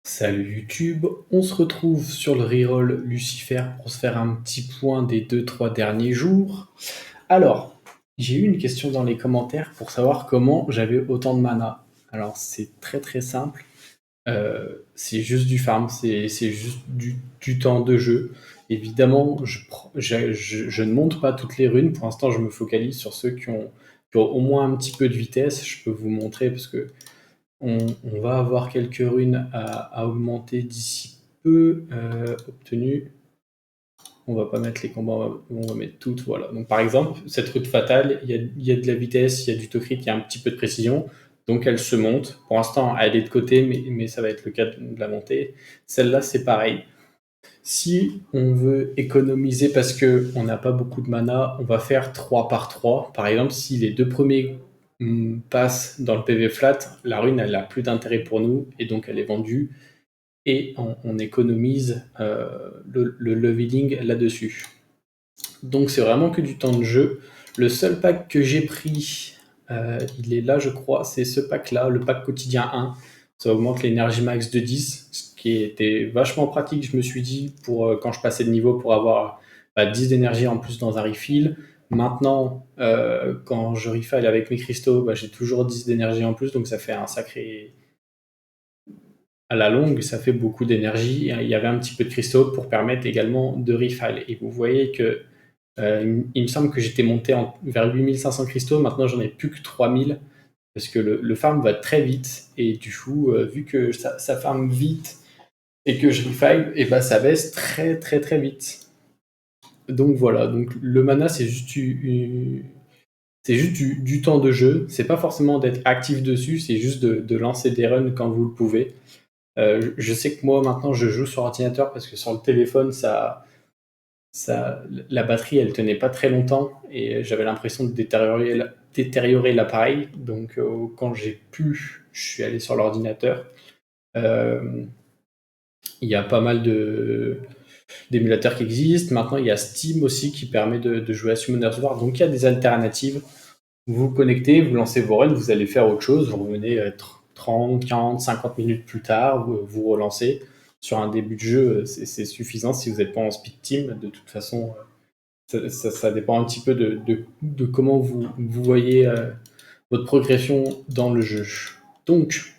Salut YouTube, on se retrouve sur le reroll Lucifer pour se faire un petit point des 2-3 derniers jours. Alors, j'ai eu une question dans les commentaires pour savoir comment j'avais autant de mana. Alors c'est très très simple, c'est juste du farm, c'est juste du temps de jeu. Évidemment, je ne monte pas toutes les runes, pour l'instant je me focalise sur ceux qui ont au moins un petit peu de vitesse. Je peux vous montrer parce que on va avoir quelques runes à augmenter d'ici peu, obtenues. On va pas mettre les combats, on va mettre toutes, voilà. Donc par exemple, cette rune fatale, il y a de la vitesse, il y a du taux crit, il y a un petit peu de précision, donc elle se monte. Pour l'instant, elle est de côté, mais ça va être le cas de la montée. Celle-là, c'est pareil. Si on veut économiser parce qu'on n'a pas beaucoup de mana, on va faire 3 par 3. Par exemple, si les deux premiers passent dans le PV flat, la rune elle a plus d'intérêt pour nous et donc elle est vendue et on économise le leveling là-dessus. Donc c'est vraiment que du temps de jeu. Le seul pack que j'ai pris, il est là je crois, c'est ce pack là, le pack quotidien 1. Ça augmente l'énergie max de 10, ce qui était vachement pratique, je me suis dit, pour quand je passais de niveau pour avoir 10 d'énergie en plus dans un refill. Maintenant, quand je refill avec mes cristaux, j'ai toujours 10 d'énergie en plus, donc ça fait un sacré... À la longue, ça fait beaucoup d'énergie. Il y avait un petit peu de cristaux pour permettre également de refill. Et vous voyez que il me semble que j'étais monté vers 8500 cristaux, maintenant j'en ai plus que 3000, parce que le farm va très vite, et du coup, vu que ça farm vite et que je refill, et ça baisse très très très vite. Donc voilà, donc le mana c'est juste du temps de jeu, c'est pas forcément d'être actif dessus, c'est juste de lancer des runs quand vous le pouvez. Je sais que moi maintenant je joue sur ordinateur parce que sur le téléphone la batterie elle tenait pas très longtemps et j'avais l'impression de détériorer l'appareil. Donc quand j'ai pu, je suis allé sur l'ordinateur. Il y a pas mal d'émulateurs qui existent. Maintenant il y a Steam aussi qui permet de jouer à Summoner's War. Donc il y a des alternatives. Vous vous connectez, vous lancez vos runs, vous allez faire autre chose, vous revenez 30, 40, 50 minutes plus tard, vous relancez. Sur un début de jeu, c'est suffisant si vous n'êtes pas en speed team. De toute façon, ça dépend un petit peu de comment vous voyez votre progression dans le jeu. Donc,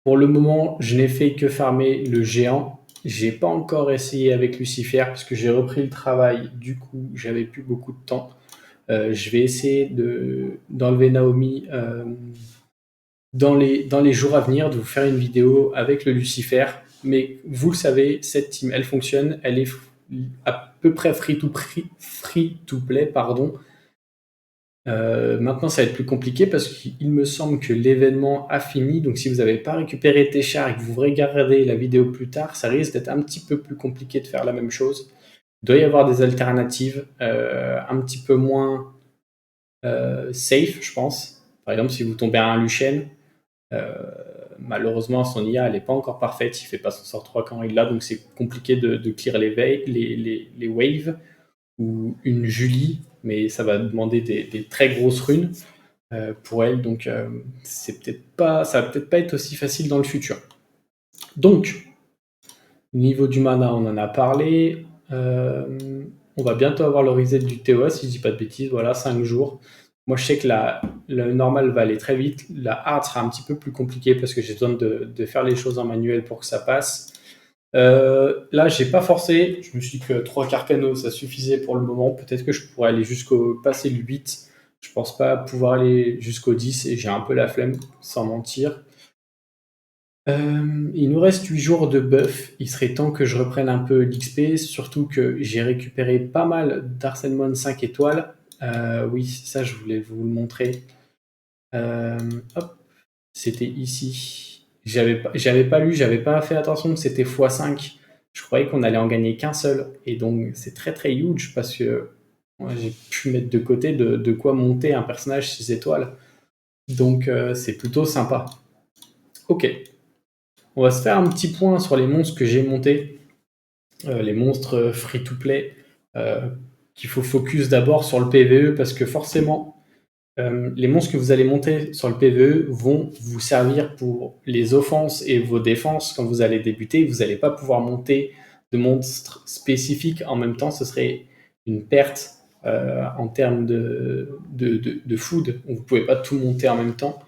pour le moment, je n'ai fait que farmer le géant. J'ai pas encore essayé avec Lucifer parce que j'ai repris le travail. Du coup, j'avais plus beaucoup de temps. Je vais essayer d'enlever Naomi dans les jours à venir, de vous faire une vidéo avec le Lucifer. Mais vous le savez, cette team, elle fonctionne. Elle est à peu près free to play, pardon. Maintenant, ça va être plus compliqué parce qu'il me semble que l'événement a fini. Donc, si vous n'avez pas récupéré tes chars et que vous regardez la vidéo plus tard, ça risque d'être un petit peu plus compliqué de faire la même chose. Il doit y avoir des alternatives un petit peu moins safe, je pense. Par exemple, si vous tombez à un Lucian, malheureusement, son IA, elle n'est pas encore parfaite. Il ne fait pas son sort 3 quand il l'a, donc c'est compliqué de clear les waves. Ou une Julie, mais ça va demander des très grosses runes pour elle, donc ça va peut-être pas être aussi facile dans le futur. Donc, niveau du mana, on en a parlé. On va bientôt avoir le reset du TOS, si je dis pas de bêtises, voilà, 5 jours. Moi, je sais que le normal va aller très vite. La hard sera un petit peu plus compliquée parce que j'ai besoin de faire les choses en manuel pour que ça passe. Là, j'ai pas forcé. Je me suis dit que 3 Carcano, ça suffisait pour le moment. Peut-être que je pourrais aller passer le 8. Je pense pas pouvoir aller jusqu'au 10 et j'ai un peu la flemme, sans mentir. Il nous reste 8 jours de buff. Il serait temps que je reprenne un peu l'XP, surtout que j'ai récupéré pas mal d'Arsenmon 5 étoiles. Oui, ça, je voulais vous le montrer. Hop, c'était ici. J'avais pas lu, j'avais pas fait attention que c'était x5. Je croyais qu'on allait en gagner qu'un seul. Et donc, c'est très très huge parce que moi, j'ai pu mettre de côté de quoi monter un personnage 6 étoiles. Donc, c'est plutôt sympa. Ok. On va se faire un petit point sur les monstres que j'ai montés. Les monstres free-to-play. Qu'il faut focus d'abord sur le PVE parce que forcément, les monstres que vous allez monter sur le PvE vont vous servir pour les offenses et vos défenses quand vous allez débuter. Vous n'allez pas pouvoir monter de monstres spécifiques en même temps, ce serait une perte en termes de food. Vous ne pouvez pas tout monter en même temps.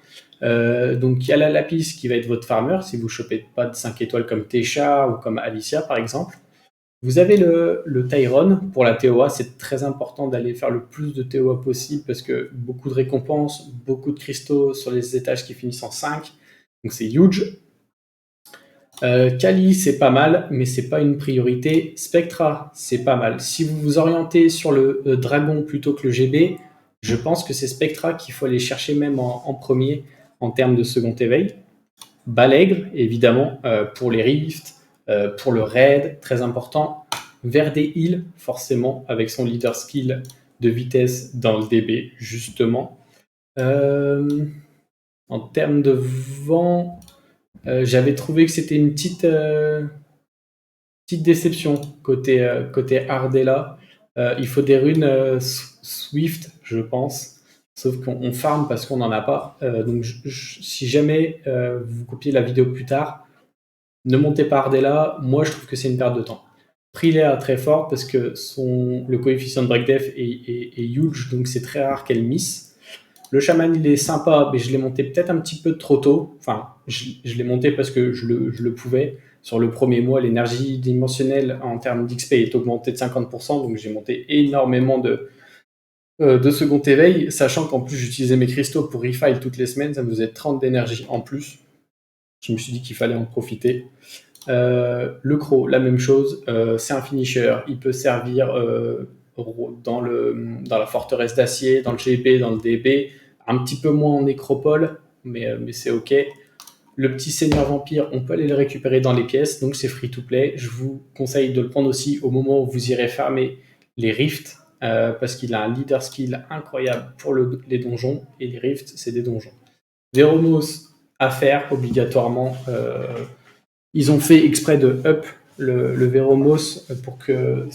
Donc il y a la Lapis qui va être votre farmer si vous ne chopez pas de 5 étoiles comme Tesha ou comme Alicia par exemple. Vous avez le Tyron pour la TOA, c'est très important d'aller faire le plus de TOA possible parce que beaucoup de récompenses, beaucoup de cristaux sur les étages qui finissent en 5, donc c'est huge. Kali, c'est pas mal, mais c'est pas une priorité. Spectra, c'est pas mal. Si vous vous orientez sur le Dragon plutôt que le GB, je pense que c'est Spectra qu'il faut aller chercher même en premier en termes de second éveil. Balègre, évidemment, pour les rifts, pour le raid, très important. Vers des heals, forcément, avec son leader skill de vitesse dans le DB, justement. En termes de vent, j'avais trouvé que c'était une petite déception côté Ardella. Il faut des runes Swift, je pense. Sauf qu'on farm parce qu'on n'en a pas. Donc si jamais vous copiez la vidéo plus tard, ne montez pas Ardella. Moi, je trouve que c'est une perte de temps. Priléa très fort parce que le coefficient de break def est huge, donc c'est très rare qu'elle miss. Le chaman, il est sympa, mais je l'ai monté peut-être un petit peu trop tôt. Enfin, je l'ai monté parce que je le pouvais. Sur le premier mois, l'énergie dimensionnelle en termes d'XP est augmentée de 50%, donc j'ai monté énormément de second éveil, sachant qu'en plus j'utilisais mes cristaux pour refile toutes les semaines, ça me faisait 30 d'énergie en plus. Je me suis dit qu'il fallait en profiter. Le Croc, la même chose, c'est un finisher, il peut servir dans la forteresse d'acier, dans le GB, dans le DB, un petit peu moins en nécropole, mais c'est ok. Le petit seigneur vampire, on peut aller le récupérer dans les pièces, donc c'est free to play. Je vous conseille de le prendre aussi au moment où vous irez farmer les rifts, parce qu'il a un leader skill incroyable pour les donjons, et les rifts, c'est des donjons. Veromos à faire obligatoirement. Ils ont fait exprès de up le Veromos pour que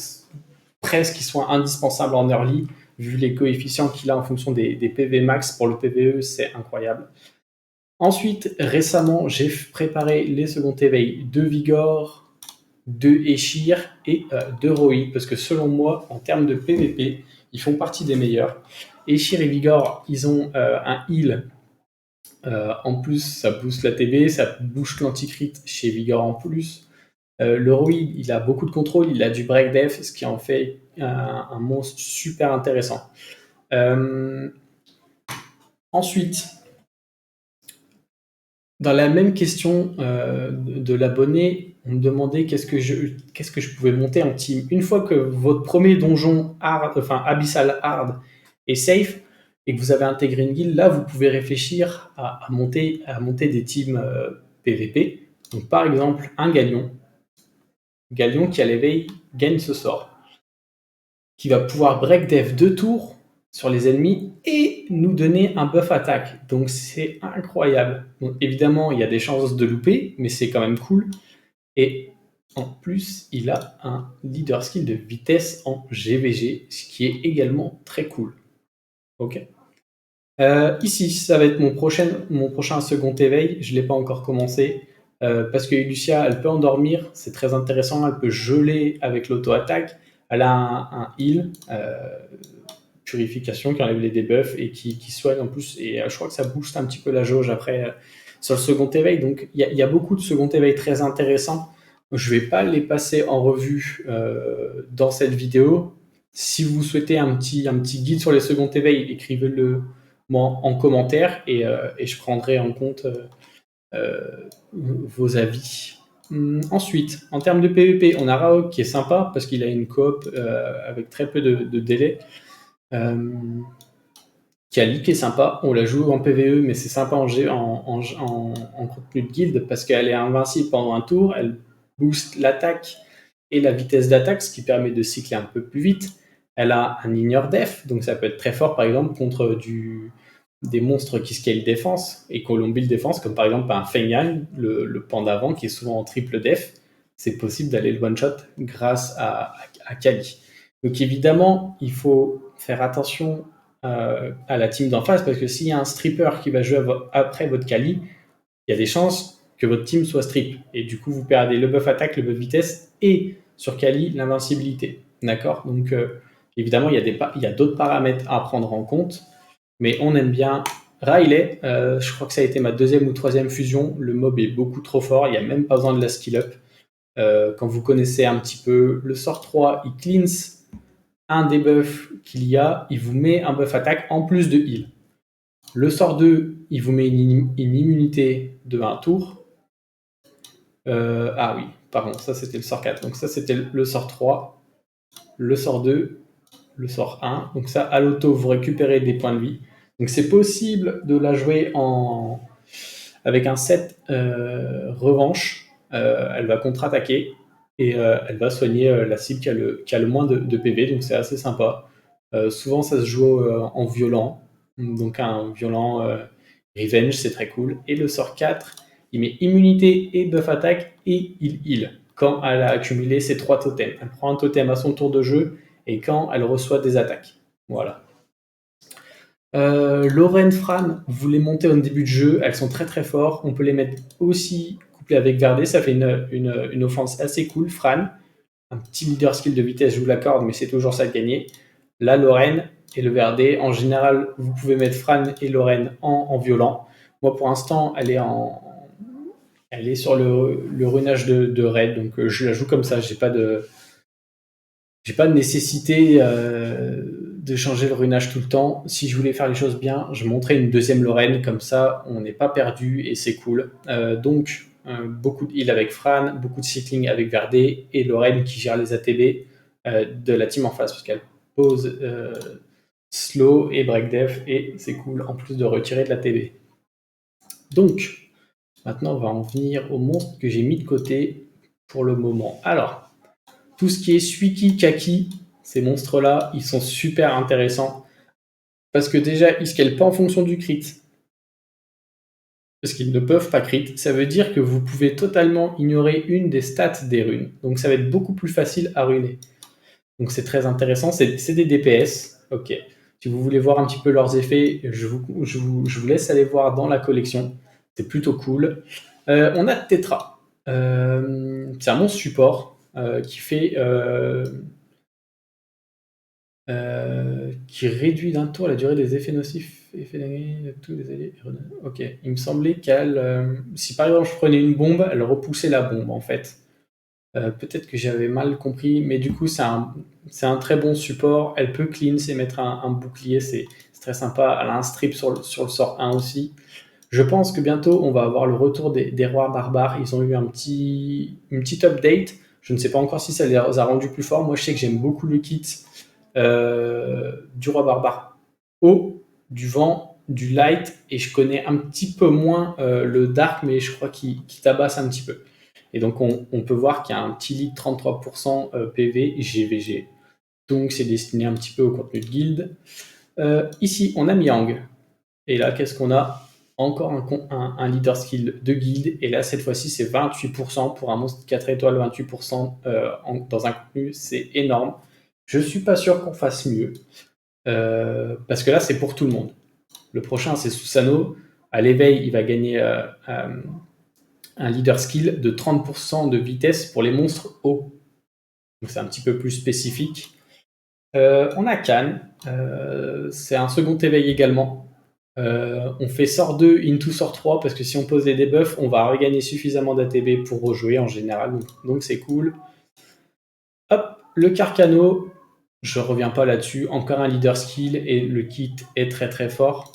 presque il soit indispensable en early, vu les coefficients qu'il a en fonction des PV max pour le PVE, c'est incroyable. Ensuite, récemment, j'ai préparé les second éveils de Vigor, de Eshir et de Roi, parce que selon moi, en termes de PVP, ils font partie des meilleurs. Eshir et Vigor, ils ont un heal. En plus, ça booste la TB, ça booste l'anti-crit chez Vigor en plus. Le Roi, il a beaucoup de contrôle, il a du break def, ce qui en fait un monstre super intéressant. Ensuite, dans la même question de l'abonné, on me demandait qu'est-ce que je pouvais monter en team. Une fois que votre premier donjon abyssal hard est safe et que vous avez intégré une guilde, là vous pouvez réfléchir à monter des teams PVP. Donc par exemple un Galion qui à l'éveil gagne ce sort, qui va pouvoir break def 2 tours sur les ennemis et nous donner un buff attaque. Donc c'est incroyable. Donc évidemment, il y a des chances de louper, mais c'est quand même cool. Et en plus, il a un leader skill de vitesse en GVG, ce qui est également très cool. Ok. Ici, ça va être mon prochain second éveil. Je ne l'ai pas encore commencé. Parce que Lucia, elle peut endormir, c'est très intéressant. Elle peut geler avec l'auto-attaque. Elle a un heal, purification qui enlève les debuffs et qui soigne en plus. Et je crois que ça booste un petit peu la jauge après sur le second éveil. Donc il y a beaucoup de second éveil très intéressants. Je ne vais pas les passer en revue dans cette vidéo. Si vous souhaitez un petit guide sur les second éveils, écrivez-le moi en commentaire et je prendrai en compte vos avis. Ensuite, en termes de PvP, on a Raok qui est sympa parce qu'il a une coop avec très peu de délai. Kali qui est sympa, on la joue en PvE, mais c'est sympa en contenu de guild parce qu'elle est invincible pendant un tour, elle booste l'attaque et la vitesse d'attaque, ce qui permet de cycler un peu plus vite. Elle a un ignore def, donc ça peut être très fort par exemple contre des monstres qui scale défense et qu'on build défense, comme par exemple un Feng Yang, le pan d'avant qui est souvent en triple def. C'est possible d'aller le one-shot grâce à Kali. Donc évidemment, il faut faire attention à la team d'en face, parce que s'il y a un stripper qui va jouer après votre Kali, il y a des chances que votre team soit strip. Et du coup, vous perdez le buff attaque, le buff vitesse et sur Kali, l'invincibilité. D'accord. Donc, évidemment, il y a d'autres paramètres à prendre en compte, mais on aime bien Riley. Je crois que ça a été ma deuxième ou troisième fusion. Le mob est beaucoup trop fort, il n'y a même pas besoin de la skill up. Quand vous connaissez un petit peu le sort 3, il cleanse un des buffs qu'il y a, il vous met un buff attaque en plus de heal. Le sort 2, il vous met une immunité de 1 tour. Ah oui, pardon, ça c'était le sort 4. Donc ça c'était le sort 3, le sort 2, le sort 1. Donc ça, à l'auto, vous récupérez des points de vie. Donc c'est possible de la jouer avec un set revanche. Elle va contre-attaquer et elle va soigner la cible qui a le moins de PV, donc c'est assez sympa. Souvent ça se joue en violent, donc un violent revenge, c'est très cool. Et le sort 4, il met immunité et buff attaque et il heal quand elle a accumulé ses 3 totems. Elle prend un totem à son tour de jeu et quand elle reçoit des attaques. Voilà. Lorraine, Fran, vous les montez au début de jeu, elles sont très très fortes. On peut les mettre aussi couplées avec Verdé, ça fait une offense assez cool. Fran, un petit leader skill de vitesse, je vous l'accorde, mais c'est toujours ça de gagner. La Lorraine et le Verdé, en général, vous pouvez mettre Fran et Lorraine en violent. Moi, pour l'instant, elle est sur le runage de raid, donc je la joue comme ça. J'ai pas de nécessité de changer le runage tout le temps. Si je voulais faire les choses bien, je montrais une deuxième Lorraine, comme ça on n'est pas perdu et c'est cool. Donc beaucoup de heal avec Fran, beaucoup de cycling avec Verdé et Lorraine qui gère les ATB de la team en face, parce qu'elle pose slow et break def et c'est cool en plus de retirer de l'ATB. Donc maintenant on va en venir aux monstres que j'ai mis de côté pour le moment. Alors, tout ce qui est Suiki, Kaki, ces monstres-là, ils sont super intéressants. Parce que déjà, ils scalent pas en fonction du crit. Parce qu'ils ne peuvent pas crit. Ça veut dire que vous pouvez totalement ignorer une des stats des runes. Donc ça va être beaucoup plus facile à runer. Donc c'est très intéressant. C'est des DPS. Ok. Si vous voulez voir un petit peu leurs effets, je vous laisse aller voir dans la collection. C'est plutôt cool. On a Tetra. C'est un monstre support qui fait qui réduit d'un tour la durée des effets nocifs, effets d'année de tous les alliés. Ok, il me semblait qu'elle, si par exemple je prenais une bombe, elle repoussait la bombe en fait. Peut-être que j'avais mal compris, mais du coup c'est un très bon support. Elle peut cleanse et mettre un bouclier, c'est très sympa. Elle a un strip sur le sort 1 aussi. Je pense que bientôt on va avoir le retour des rois barbares. Ils ont eu une petite update. Je ne sais pas encore si ça les a rendus plus forts. Moi je sais que j'aime beaucoup le kit du roi barbare haut, du vent, du light, et je connais un petit peu moins le dark, mais je crois qu'il tabasse un petit peu. Et donc on peut voir qu'il y a un petit lead 33% PV GVG. Donc c'est destiné un petit peu au contenu de guild. Ici, on a Miang. Et là, qu'est-ce qu'on a? Encore un leader skill de guild. Et là, cette fois-ci, c'est 28% pour un monstre 4 étoiles, 28% dans un contenu. C'est énorme. Je suis pas sûr qu'on fasse mieux. Parce que là, c'est pour tout le monde. Le prochain, c'est Susano. À l'éveil, il va gagner un leader skill de 30% de vitesse pour les monstres hauts. Donc c'est un petit peu plus spécifique. On a Khan. C'est un second éveil également. On fait sort 2 into sort 3 parce que si on pose des debuffs, on va regagner suffisamment d'ATB pour rejouer en général. Donc c'est cool. Hop, le Carcano. Je reviens pas là-dessus. Encore un leader skill et le kit est très très fort.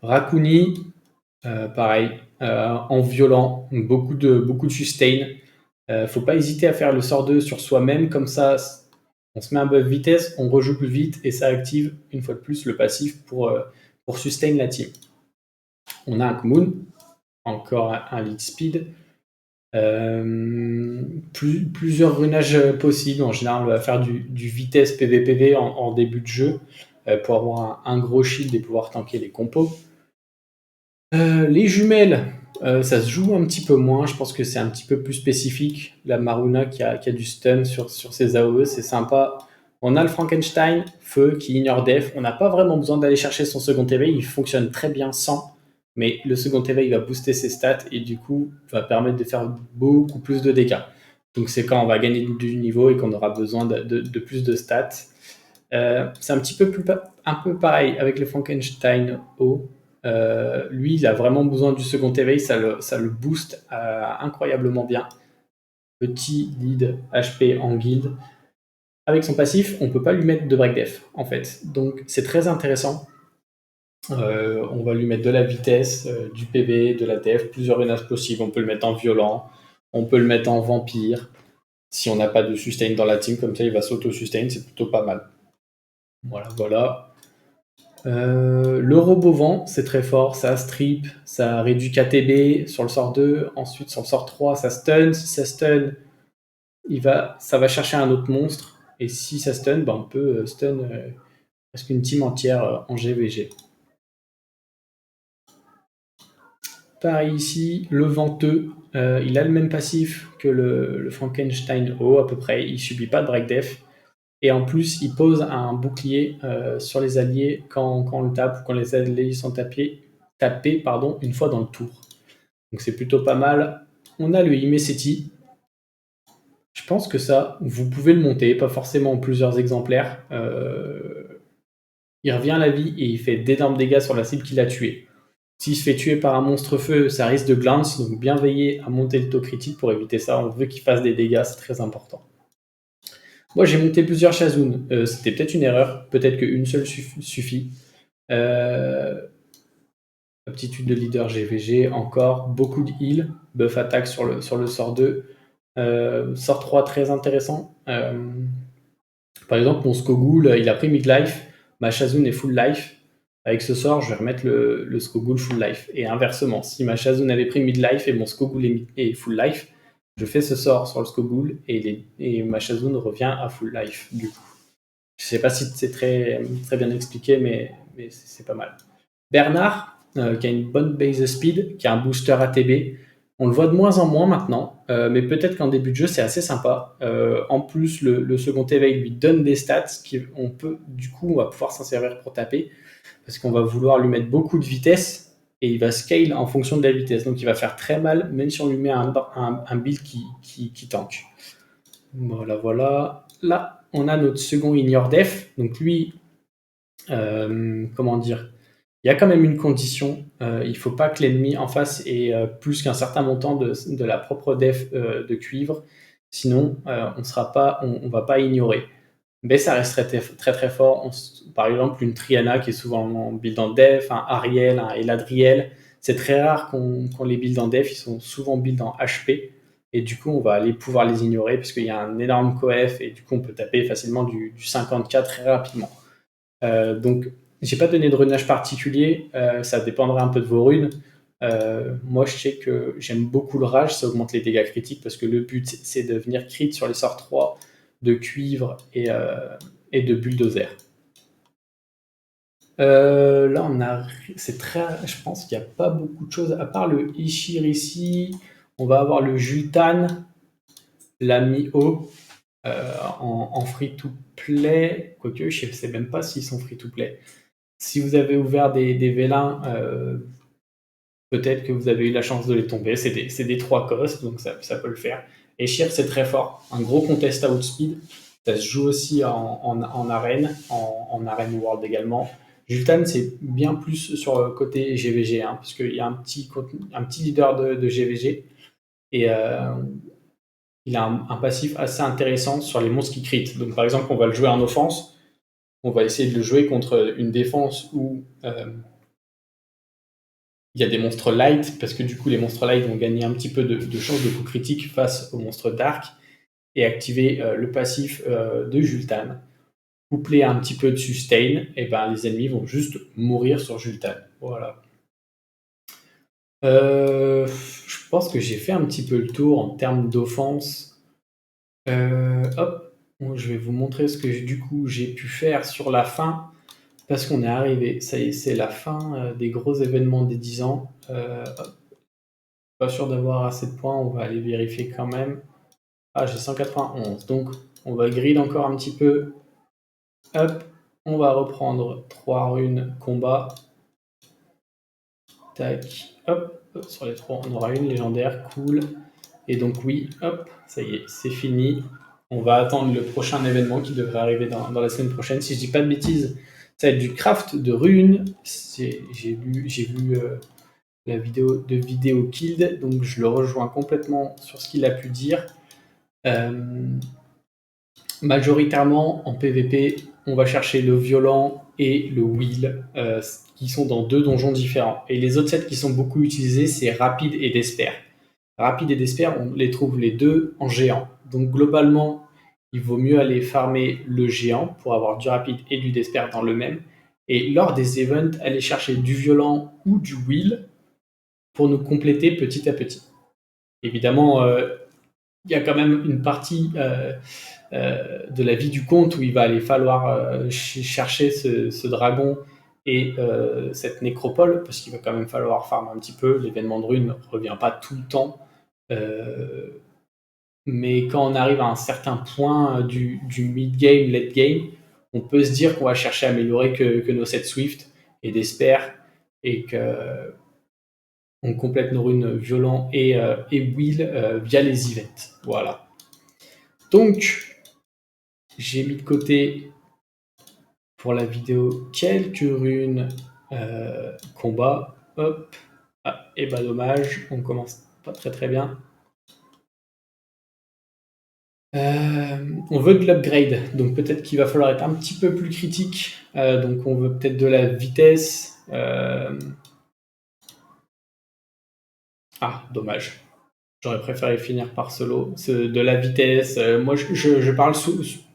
Rakuni, pareil, en violent, beaucoup de sustain. Faut pas hésiter à faire le sort 2 sur soi-même, comme ça on se met un buff vitesse, on rejoue plus vite et ça active une fois de plus le passif pour sustain la team. On a un Kumun, encore un lead speed. Plusieurs runages possibles. En général, on va faire du vitesse PVPV en début de jeu pour avoir un gros shield et pouvoir tanker les compos. Les jumelles, ça se joue un petit peu moins. Je pense que c'est un petit peu plus spécifique. La Maruna qui a du stun sur ses AOE, c'est sympa. On a le Frankenstein, feu, qui ignore def. On n'a pas vraiment besoin d'aller chercher son second éveil, il fonctionne très bien sans. Mais le second éveil va booster ses stats et du coup va permettre de faire beaucoup plus de dégâts. Donc c'est quand on va gagner du niveau et qu'on aura besoin de plus de stats. C'est un petit peu un peu pareil avec le Frankenstein O. Lui, il a vraiment besoin du second éveil, ça le booste incroyablement bien. Petit lead HP en guild. Avec son passif, on ne peut pas lui mettre de break def, en fait. Donc c'est très intéressant. On va lui mettre de la vitesse, du PV, de la def, plusieurs menaces possibles. On peut le mettre en violent, on peut le mettre en vampire. Si on n'a pas de sustain dans la team, comme ça il va s'auto-sustain, c'est plutôt pas mal. Voilà, voilà. Le robot vent, c'est très fort, ça strip, ça réduit KTB sur le sort 2, ensuite sur le sort 3, ça stun, si ça stun, ça va chercher un autre monstre, et si ça stun, on peut stun presque une team entière en GVG. Pareil ici, le venteux, il a le même passif que le Frankenstein O à peu près, il subit pas de break def, et en plus il pose un bouclier sur les alliés quand on le tape, ou quand les alliés sont tapés une fois dans le tour. Donc c'est plutôt pas mal. On a le Imeseti. Je pense que ça, vous pouvez le monter, pas forcément en plusieurs exemplaires. Il revient à la vie et il fait d'énormes dégâts sur la cible qu'il a tuée. S'il se fait tuer par un monstre feu, ça risque de glance, donc bien veiller à monter le taux critique pour éviter ça. On veut qu'il fasse des dégâts, c'est très important. Moi, j'ai monté plusieurs Shazun. C'était peut-être une erreur, peut-être qu'une seule suffit. Aptitude de leader GVG, encore beaucoup de heal, buff attaque sur le sort 2. Sort 3 très intéressant. Par exemple, mon Skogul, il a pris mid-life, ma Shazun est full life. Avec ce sort, je vais remettre le Skogul full life. Et inversement, si ma Shazun avait pris mid-life et mon Skogul est full life, je fais ce sort sur le Skogul et ma Shazun revient à full life du coup. Je sais pas si c'est très, très bien expliqué, mais c'est pas mal. Bernard, qui a une bonne base speed, qui a un booster ATB. On le voit de moins en moins maintenant, mais peut-être qu'en début de jeu, c'est assez sympa. En plus, le second éveil lui donne des stats, on va pouvoir s'en servir pour taper, parce qu'on va vouloir lui mettre beaucoup de vitesse, et il va scale en fonction de la vitesse. Donc il va faire très mal, même si on lui met un build qui tank. Voilà, voilà. Là, on a notre second Ignore Def. Donc lui, comment dire, il y a quand même une condition. Il ne faut pas que l'ennemi en face ait plus qu'un certain montant de la propre def de cuivre. Sinon, on ne va pas ignorer. Mais ça reste très très fort. Par exemple, une Triana qui est souvent en build en def, un Ariel, un Eladriel. C'est très rare qu'on les build en def. Ils sont souvent build en HP. Et du coup, on va aller pouvoir les ignorer parce qu'il y a un énorme coef et du coup, on peut taper facilement du 50k très rapidement. Donc, j'ai pas donné de runage particulier, ça dépendra un peu de vos runes. Moi, je sais que j'aime beaucoup le rage, ça augmente les dégâts critiques parce que le but, c'est de venir crit sur les sorts 3 de cuivre et de bulldozer. Là, je pense qu'il n'y a pas beaucoup de choses à part le Ishir ici. On va avoir le Jultan, l'ami O en free-to-play. Quoique, je ne sais même pas s'ils sont free-to-play. Si vous avez ouvert des vélins, peut-être que vous avez eu la chance de les tomber. C'est des 3 costs, donc ça peut le faire. Et Shir, c'est très fort. Un gros contest outspeed. Ça se joue aussi en arène, en arène world également. Jultan, c'est bien plus sur le côté GVG, hein, parce qu'il y a un petit leader de GVG. Et il a un passif assez intéressant sur les monstres qui crit. Donc par exemple, on va le jouer en offense. On va essayer de le jouer contre une défense où il y a des monstres light, parce que du coup, les monstres light vont gagner un petit peu de chance de coup critique face aux monstres dark, et activer le passif de Jultan. Couplé à un petit peu de sustain, et ben les ennemis vont juste mourir sur Jultan. Voilà. Je pense que j'ai fait un petit peu le tour en termes d'offense. Hop, je vais vous montrer ce que du coup j'ai pu faire sur la fin. Parce qu'on est arrivé, ça y est, c'est la fin des gros événements des 10 ans. Pas sûr d'avoir assez de points, on va aller vérifier quand même. Ah, j'ai 191, donc on va grid encore un petit peu. Hop, on va reprendre 3 runes combat. Tac, hop, sur les 3, on aura une légendaire, cool. Et donc oui, hop, ça y est, c'est fini. On va attendre le prochain événement qui devrait arriver dans la semaine prochaine. Si je dis pas de bêtises, ça va être du craft de runes. J'ai vu la vidéo de Vidéo Killed, donc je le rejoins complètement sur ce qu'il a pu dire. Majoritairement en PvP, on va chercher le violent et le wheel, qui sont dans 2 donjons différents. Et les autres sets qui sont beaucoup utilisés, c'est rapide et despair. Rapide et despair, on les trouve les deux en géant. Donc globalement, il vaut mieux aller farmer le géant pour avoir du rapide et du despair dans le même. Et lors des events, aller chercher du violent ou du wheel pour nous compléter petit à petit. Évidemment, il y a quand même une partie de la vie du comte où il va aller falloir chercher ce dragon et cette nécropole, parce qu'il va quand même falloir farmer un petit peu. L'événement de rune ne revient pas tout le temps. Mais quand on arrive à un certain point du mid-game, late-game, on peut se dire qu'on va chercher à améliorer que nos sets Swift et d'Esper et que on complète nos runes violents et Will via les events. Voilà. Donc, j'ai mis de côté pour la vidéo quelques runes combat. Hop. Ah, et bah dommage, on commence pas très très bien. On veut de l'upgrade, donc peut-être qu'il va falloir être un petit peu plus critique. Donc on veut peut-être de la vitesse. Ah, dommage. J'aurais préféré finir par solo. De la vitesse. Moi, je parle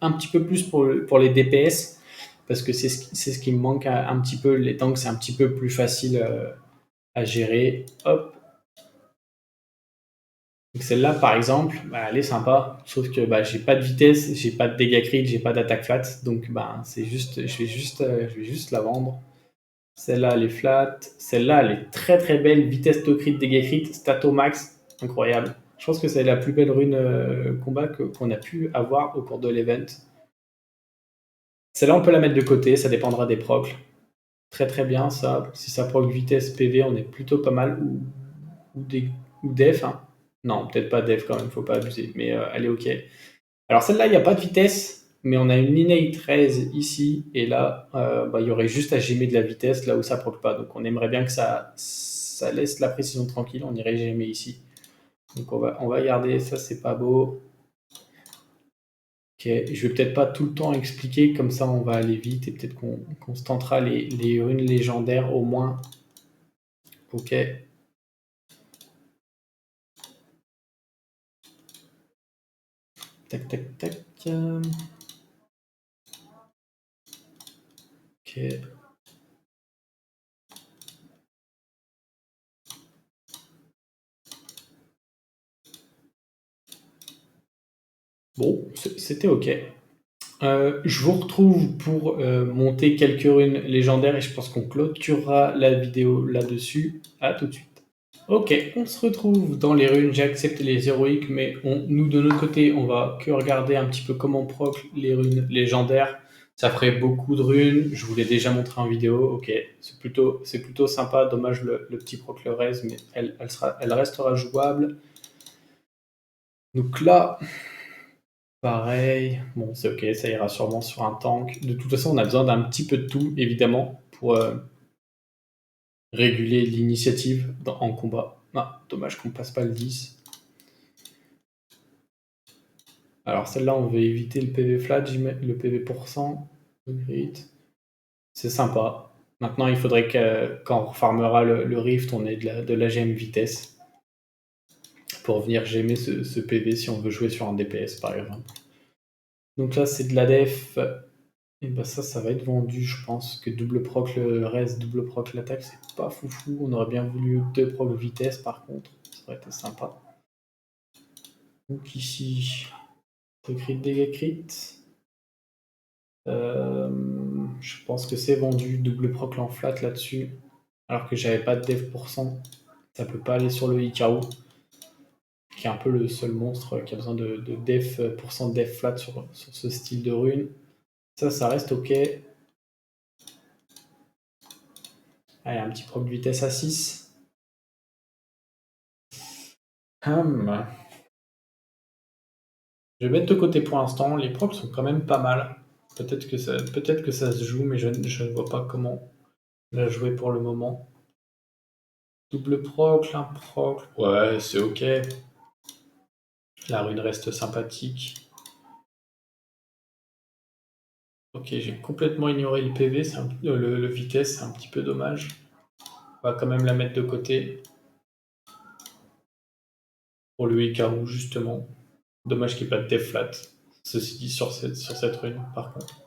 un petit peu plus pour les DPS, parce que c'est ce qui me manque un petit peu. Les tanks, c'est un petit peu plus facile à gérer. Hop. Donc celle-là, par exemple, bah, elle est sympa, sauf que bah, j'ai pas de vitesse, j'ai pas de dégâts crit, j'ai pas d'attaque flat, donc bah, c'est juste, je vais juste la vendre. Celle-là, elle est flat. Celle-là, elle est très très belle. Vitesse to crit, dégâts crit, stat au max, incroyable. Je pense que c'est la plus belle rune combat qu'on a pu avoir au cours de l'event. Celle-là, on peut la mettre de côté, ça dépendra des procs. Très très bien ça. Si ça proc vitesse PV, on est plutôt pas mal. Ou def. Hein. Non, peut-être pas def quand même, faut pas abuser. Mais elle est ok. Alors celle-là, il n'y a pas de vitesse, mais on a une linéaire 13 ici. Et là, bah, il y aurait juste à gémer de la vitesse là où ça proc pas. Donc on aimerait bien que ça laisse la précision tranquille. On irait gémer ici. Donc on va garder, ça c'est pas beau. Ok, je vais peut-être pas tout le temps expliquer, comme ça on va aller vite et peut-être qu'on se tentera les runes légendaires au moins. Ok. Tac, tac, tac. Ok. Bon, c'était ok. Je vous retrouve pour monter quelques runes légendaires et je pense qu'on clôturera la vidéo là-dessus. À tout de suite. Ok, on se retrouve dans les runes. J'ai accepté les héroïques, mais nous de notre côté, on va que regarder un petit peu comment proc les runes légendaires. Ça ferait beaucoup de runes. Je vous l'ai déjà montré en vidéo. Ok, c'est plutôt sympa. Dommage le petit proc le reste, mais elle restera jouable. Donc là, pareil. Bon, c'est ok, ça ira sûrement sur un tank. De toute façon, on a besoin d'un petit peu de tout, évidemment, pour réguler l'initiative en combat. Ah, dommage qu'on passe pas le 10. Alors celle-là, on veut éviter le PV flat, le PV %. C'est sympa. Maintenant, il faudrait que quand on farmera le Rift, on ait de la gemme vitesse pour venir gemmer ce PV si on veut jouer sur un DPS par exemple. Donc là, c'est de la def. Et bah ça va être vendu, je pense. Que double proc le reste, double proc l'attaque, c'est pas foufou. On aurait bien voulu deux proc vitesse par contre. Ça aurait été sympa. Donc ici, crit, dégâts crit. Je pense que c'est vendu, double proc en flat là-dessus. Alors que j'avais pas de dev %. Ça peut pas aller sur le Hikaru, qui est un peu le seul monstre qui a besoin de def, % def flat sur ce style de rune. Ça reste OK. Allez, un petit proc de vitesse à 6. Je vais mettre de côté pour l'instant. Les procs sont quand même pas mal. Peut-être que ça se joue, mais je ne vois pas comment la jouer pour le moment. Double proc, l'un proc. Ouais, c'est OK. La rune reste sympathique. Ok, j'ai complètement ignoré le PV, le vitesse, c'est un petit peu dommage. On va quand même la mettre de côté pour le EKO justement. Dommage qu'il n'y ait pas de def flat. Ceci dit, sur cette rune, par contre.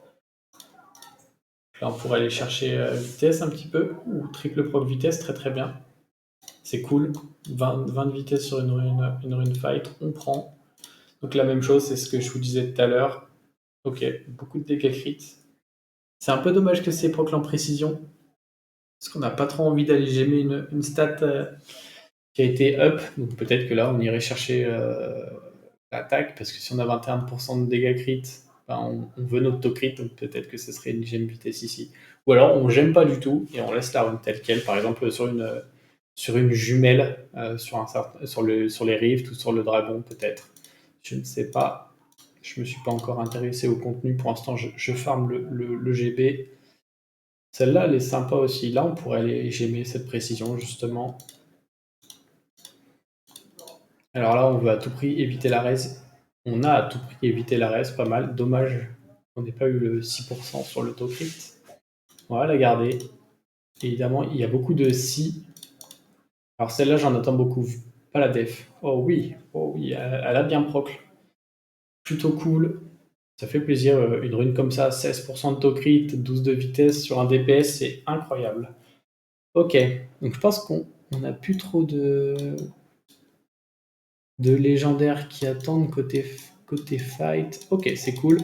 Là, on pourrait aller chercher vitesse un petit peu, ou triple proc vitesse, très très bien. C'est cool. 20 de vitesse sur une rune fight, on prend. Donc la même chose, c'est ce que je vous disais tout à l'heure. Ok, beaucoup de dégâts crit. C'est un peu dommage que c'est proc en précision, parce qu'on n'a pas trop envie d'aller gémer une stat qui a été up. Donc peut-être que là, on irait chercher l'attaque, parce que si on a 21% de dégâts crit, ben, on veut notre to crit, donc peut-être que ce serait une gemme vitesse ici. Ou alors on gemme pas du tout et on laisse la rune telle quelle, par exemple sur une jumelle, sur les rifts ou sur le dragon peut-être. Je ne sais pas. Je me suis pas encore intéressé au contenu. Pour l'instant, je farm le GB. Celle-là, elle est sympa aussi. Là, on pourrait aller gemmer cette précision, justement. Alors là, on veut à tout prix éviter la raise. On a à tout prix évité la raise, pas mal. Dommage qu'on n'ait pas eu le 6% sur l'autocrit. On va la garder. Évidemment, il y a beaucoup de si. Alors celle-là, j'en attends beaucoup. Pas la def. Oh oui, elle a bien proc. Plutôt cool. Ça fait plaisir. Une rune comme ça, 16% de to-crit, 12 de vitesse sur un DPS, c'est incroyable. Ok, donc je pense qu'on n'a plus trop de légendaires qui attendent côté fight. Ok, c'est cool.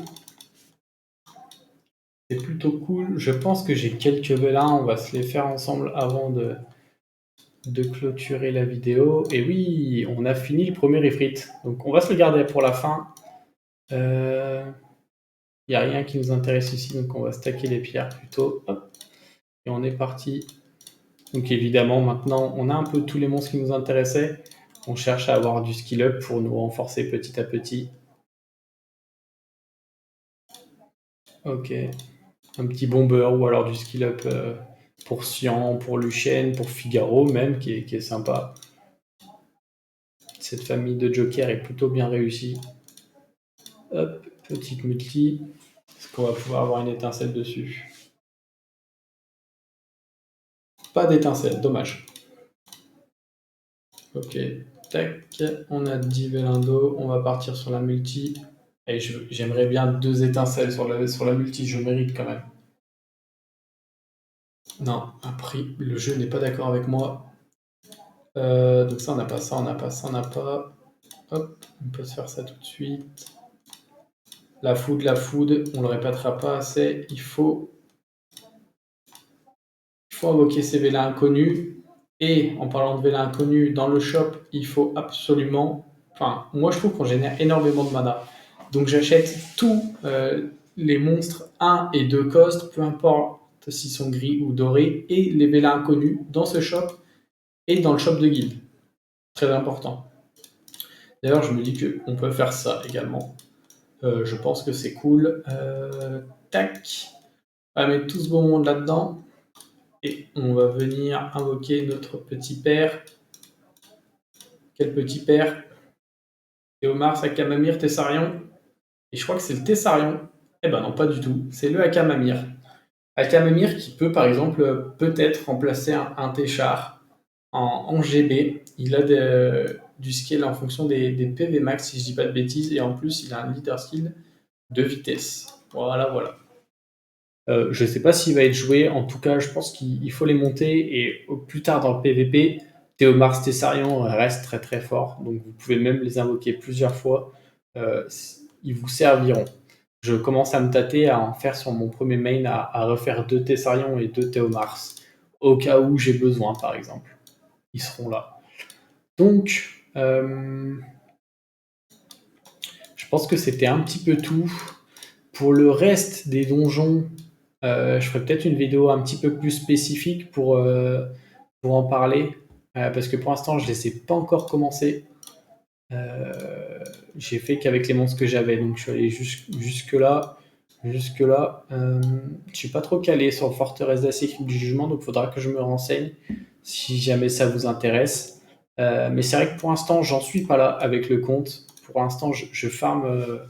C'est plutôt cool. Je pense que j'ai quelques velins. On va se les faire ensemble avant de clôturer la vidéo. Et oui, on a fini le premier ifrit. Donc on va se le garder pour la fin. Il n'y a rien qui nous intéresse ici, donc on va stacker les pierres plutôt. Hop. Et on est parti. Donc évidemment, maintenant, on a un peu tous les monstres qui nous intéressaient. On cherche à avoir du skill up pour nous renforcer petit à petit. Ok. Un petit bomber ou alors du skill up pour Cyan, pour Lucienne, pour Figaro même, qui est sympa. Cette famille de Joker est plutôt bien réussie. Hop, petite multi. Est-ce qu'on va pouvoir avoir une étincelle dessus? Pas d'étincelle, dommage. Ok, tac, on a 10 Velindo, on va partir sur la multi. Et j'aimerais bien 2 étincelles sur la multi, je mérite quand même. Non, après, le jeu n'est pas d'accord avec moi. Donc ça, on n'a pas ça, on n'a pas ça, on n'a pas. Hop, on peut se faire ça tout de suite. La food, on ne le répétera pas assez. Il faut invoquer ces vélins inconnus. Et en parlant de vélins inconnus, dans le shop, il faut absolument. Enfin, moi je trouve qu'on génère énormément de mana. Donc j'achète tous les monstres 1 et 2 cost, peu importe s'ils sont gris ou dorés, et les vélins inconnus dans ce shop et dans le shop de guild. Très important. D'ailleurs, je me dis qu'on peut faire ça également. Je pense que c'est cool. Tac. On va mettre tout ce beau monde là-dedans. Et on va venir invoquer notre petit père. Quel petit père? Théomars, Akamamir, Tessarion. Et je crois que c'est le Tessarion. Eh ben non, pas du tout. C'est le Akamamir. Akamamir qui peut, par exemple, peut-être remplacer un Téchar en GB. Il a du skill en fonction des PV max, si je dis pas de bêtises. Et en plus, il a un leader skill de vitesse. Voilà, voilà. Je ne sais pas s'il va être joué. En tout cas, je pense qu'il faut les monter. Et au plus tard dans le PVP, Théomars, Tessarion reste très très fort. Donc vous pouvez même les invoquer plusieurs fois. Euh, Ils vous serviront. Je commence à me tâter à en faire sur mon premier main, à refaire 2 Tessarion et 2 Théomars. Au cas où j'ai besoin, par exemple. Ils seront là. Donc, je pense que c'était un petit peu tout Pour le reste des donjons, je ferai peut-être une vidéo un petit peu plus spécifique pour en parler, parce que pour l'instant, je les ai pas encore commencés. J'ai fait qu'avec les monstres que j'avais, donc je suis allé jusque-là. Jusque-là, je suis pas trop calé sur le forteresse d'Assec du Jugement, donc il faudra que je me renseigne si jamais ça vous intéresse. Mais c'est vrai que pour l'instant, j'en suis pas là avec le compte. Pour l'instant, je farm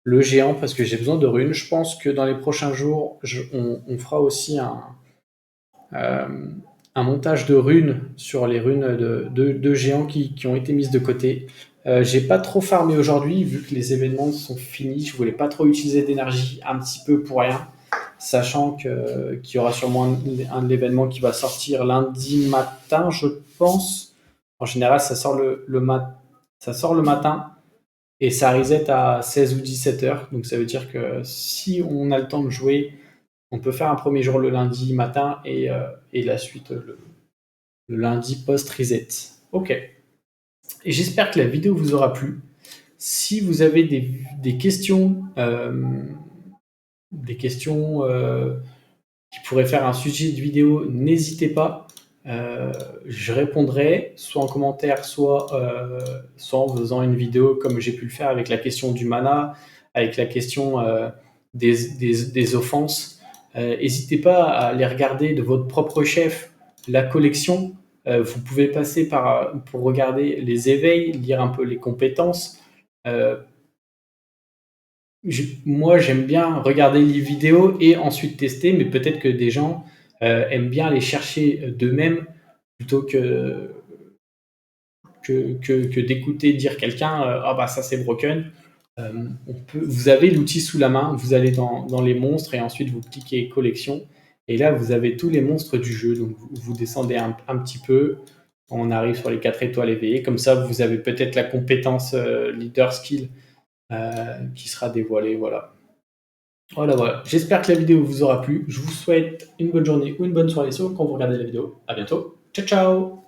le géant parce que j'ai besoin de runes. Je pense que dans les prochains jours, on fera aussi euh, un montage de runes sur les runes de géants qui ont été mises de côté. J'ai pas trop farmé aujourd'hui, vu que les événements sont finis. Je voulais pas trop utiliser d'énergie un petit peu pour rien, sachant qu'il y aura sûrement un événement qui va sortir lundi matin, je pense. En général, ça sort le matin et ça reset à 16 ou 17 heures. Donc ça veut dire que si on a le temps de jouer, on peut faire un premier jour le lundi matin et la suite le lundi post-reset. Ok. Et j'espère que la vidéo vous aura plu. Si vous avez des questions, qui pourraient faire un sujet de vidéo, n'hésitez pas. Je répondrai soit en commentaire, soit en faisant une vidéo comme j'ai pu le faire avec la question du mana, avec la question des offenses. N'hésitez pas à aller regarder de votre propre chef la collection. Vous pouvez passer pour regarder les éveils, lire un peu les compétences. Euh, Moi, j'aime bien regarder les vidéos et ensuite tester, mais peut-être que des gens aiment bien aller chercher d'eux-mêmes plutôt que d'écouter dire quelqu'un ah bah ça c'est broken. Vous avez l'outil sous la main, vous allez dans les monstres et ensuite vous cliquez collection. Et là, vous avez tous les monstres du jeu. Donc, vous descendez un petit peu. On arrive sur les 4 étoiles éveillées. Comme ça, vous avez peut-être la compétence leader skill qui sera dévoilée. Voilà. Voilà, voilà. J'espère que la vidéo vous aura plu. Je vous souhaite une bonne journée ou une bonne soirée quand vous regardez la vidéo. À bientôt. Ciao, ciao!